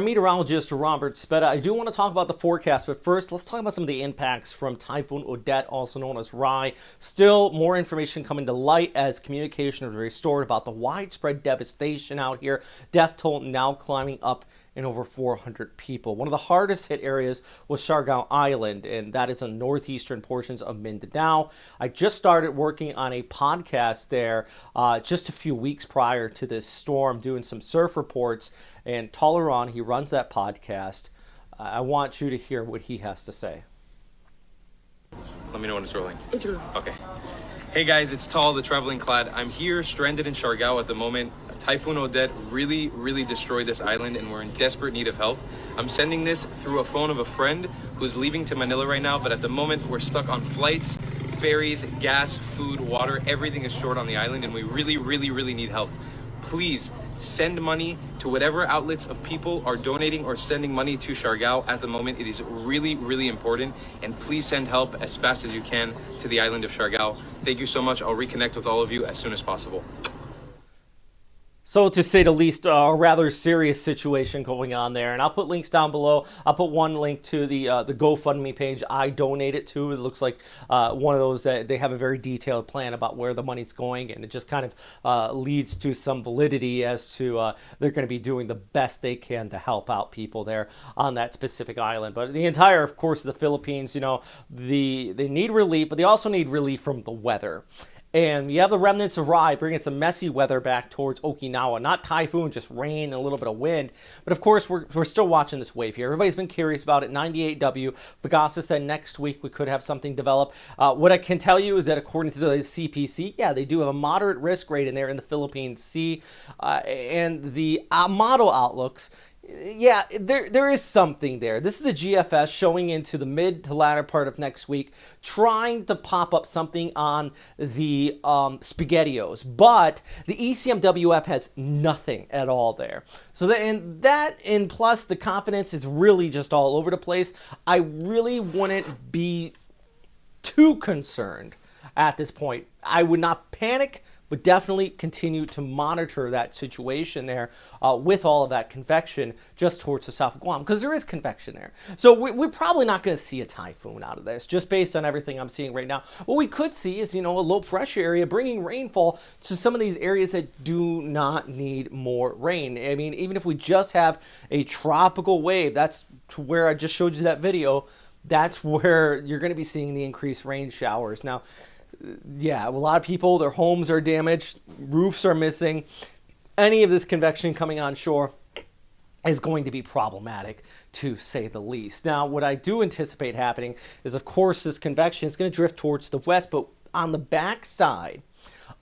Meteorologist Robert Speta. I do want to talk about the forecast, but first let's talk about some of the impacts from Typhoon Odette, also known as Rai. Still more information coming to light as communication is restored about the widespread devastation out here. Death toll now climbing up in over 400 people. One of the hardest hit areas was Siargao Island, and that is in northeastern portions of Mindanao. I just started working on a podcast there just a few weeks prior to this storm, doing some surf reports, and Toleran, he runs that podcast. I want you to hear what he has to say. Let me know when it's rolling. It's rolling. Okay. Hey guys, it's Tall, the Traveling Clad. I'm here stranded in Siargao at the moment. Typhoon Odette really destroyed this island and we're in desperate need of help. I'm sending this through a phone of a friend who's leaving to Manila right now, but at the moment we're stuck on flights, ferries, gas, food, water. Everything is short on the island and we really need help. Please send money to whatever outlets of people are donating or sending money to Siargao at the moment. It is really important, and please send help as fast as you can to the island of Siargao. Thank you so much. I'll reconnect with all of you as soon as possible. So, to say the least, a rather serious situation going on there. And I'll put links down below. I'll put one link to the GoFundMe page I donated to. It looks like one of those that they have a very detailed plan about where the money's going. And it just kind of leads to some validity as to they're going to be doing the best they can to help out people there on that specific island. But the entire, of course, the Philippines, you know, they need relief, but they also need relief from the weather. And you have the remnants of Rai bringing some messy weather back towards Okinawa. Not typhoon, just rain and a little bit of wind. But of course, we're still watching this wave here. Everybody's been curious about it. 98W. Pagasa said next week we could have something develop. What I can tell you is that according to the CPC, yeah, they do have a moderate risk rate in there in the Philippine Sea. And the model outlooks, yeah, there is something there. This is the GFS showing into the mid to latter part of next week, trying to pop up something on the SpaghettiOs, but the ECMWF has nothing at all there. So and plus the confidence is really just all over the place. I really wouldn't be too concerned at this point. I would not panic, but definitely continue to monitor that situation there with all of that convection just towards the south of Guam, because there is convection there. So we're probably not going to see a typhoon out of this, just based on everything I'm seeing right now. What we could see is, you know, a low pressure area bringing rainfall to some of these areas that do not need more rain. I mean, even if we just have a tropical wave, that's to where I just showed you that video, that's where you're going to be seeing the increased rain showers. Now, yeah, a lot of people, their homes are damaged, roofs are missing. Any of this convection coming on shore is going to be problematic, to say the least. Now, what I do anticipate happening is, of course, this convection is going to drift towards the west, but on the backside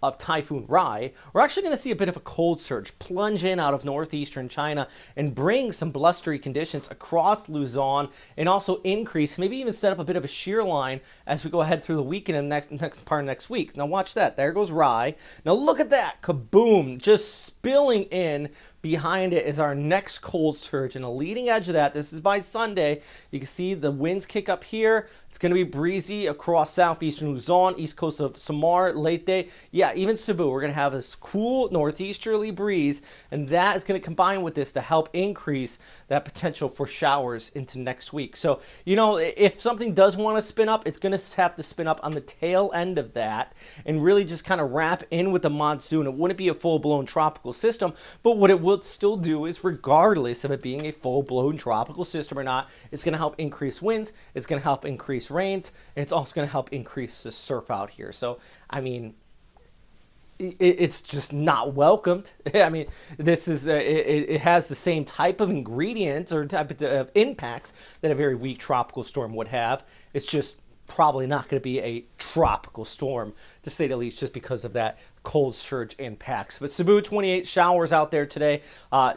of Typhoon Rai, we're actually going to see a bit of a cold surge plunge in out of northeastern China and bring some blustery conditions across Luzon, and also increase, maybe even set up a bit of a shear line as we go ahead through the weekend and next part of next week. Now watch that. There goes Rai. Now look at that. Kaboom. Just spilling in. Behind it is our next cold surge, and a leading edge of that, this is by Sunday. You can see the winds kick up here. It's going to be breezy across southeastern Luzon, east coast of Samar, Leyte. Yeah, even Cebu. We're going to have this cool northeasterly breeze, and that is going to combine with this to help increase that potential for showers into next week. So, you know, if something does want to spin up, it's going to have to spin up on the tail end of that and really just kind of wrap in with the monsoon. It wouldn't be a full-blown tropical system, but what it will still do is, regardless of it being a full-blown tropical system or not, it's going to help increase winds, it's going to help increase rains, and it's also going to help increase the surf out here. So, I mean, it's just not welcomed. I mean, this is it has the same type of ingredients or type of impacts that a very weak tropical storm would have. It's just probably not going to be a tropical storm, to say the least, just because of that cold surge impacts. But Cebu, 28 showers out there today.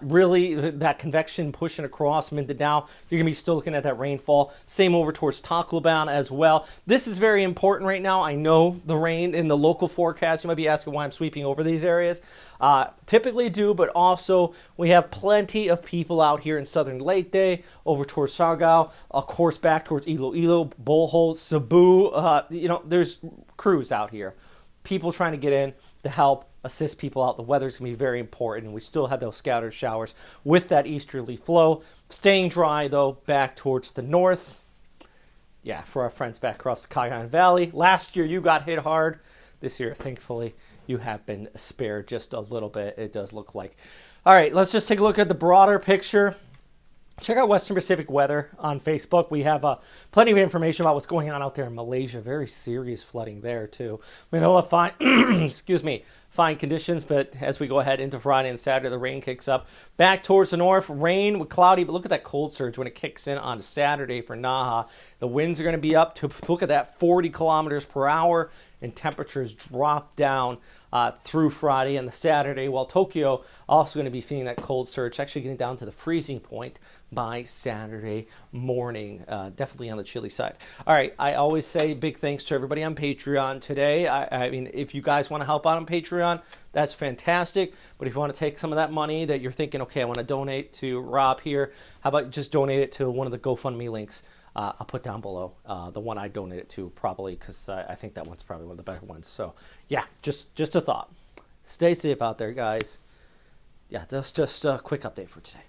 Really, that convection pushing across Mindanao. You're going to be still looking at that rainfall. Same over towards Tacloban as well. This is very important right now. I know the rain in the local forecast. You might be asking why I'm sweeping over these areas. Typically do, but also we have plenty of people out here in southern Leyte, over towards Siargao, of course back towards Iloilo, Bohol, Cebu. You know, there's crews out here. People trying to get in to help assist people out. The weather's going to be very important, and we still have those scattered showers with that easterly flow. Staying dry, though, back towards the north. Yeah, for our friends back across the Cagayan Valley. Last year, you got hit hard. This year, thankfully, you have been spared just a little bit, it does look like. All right, let's just take a look at the broader picture. Check out Western Pacific Weather on Facebook. We have plenty of information about what's going on out there in Malaysia. Very serious flooding there, too. Manila, fine, excuse me, fine conditions, but as we go ahead into Friday and Saturday, the rain kicks up. Back towards the north, rain with cloudy, but look at that cold surge when it kicks in on Saturday for Naha. The winds are going to be up to, look at that, 40 kilometers per hour, and temperatures drop down through Friday and the Saturday, while Tokyo also going to be feeling that cold surge, actually getting down to the freezing point by Saturday morning, definitely on the chilly side. All right, I always say big thanks to everybody on Patreon today. I mean, if you guys want to help out on Patreon, that's fantastic. But if you want to take some of that money that you're thinking, okay, I want to donate to Rob here, how about just donate it to one of the GoFundMe links I'll put down below, the one I donated to probably, because I think that one's probably one of the better ones. So yeah, just a thought. Stay safe out there, guys. Yeah, that's just a quick update for today.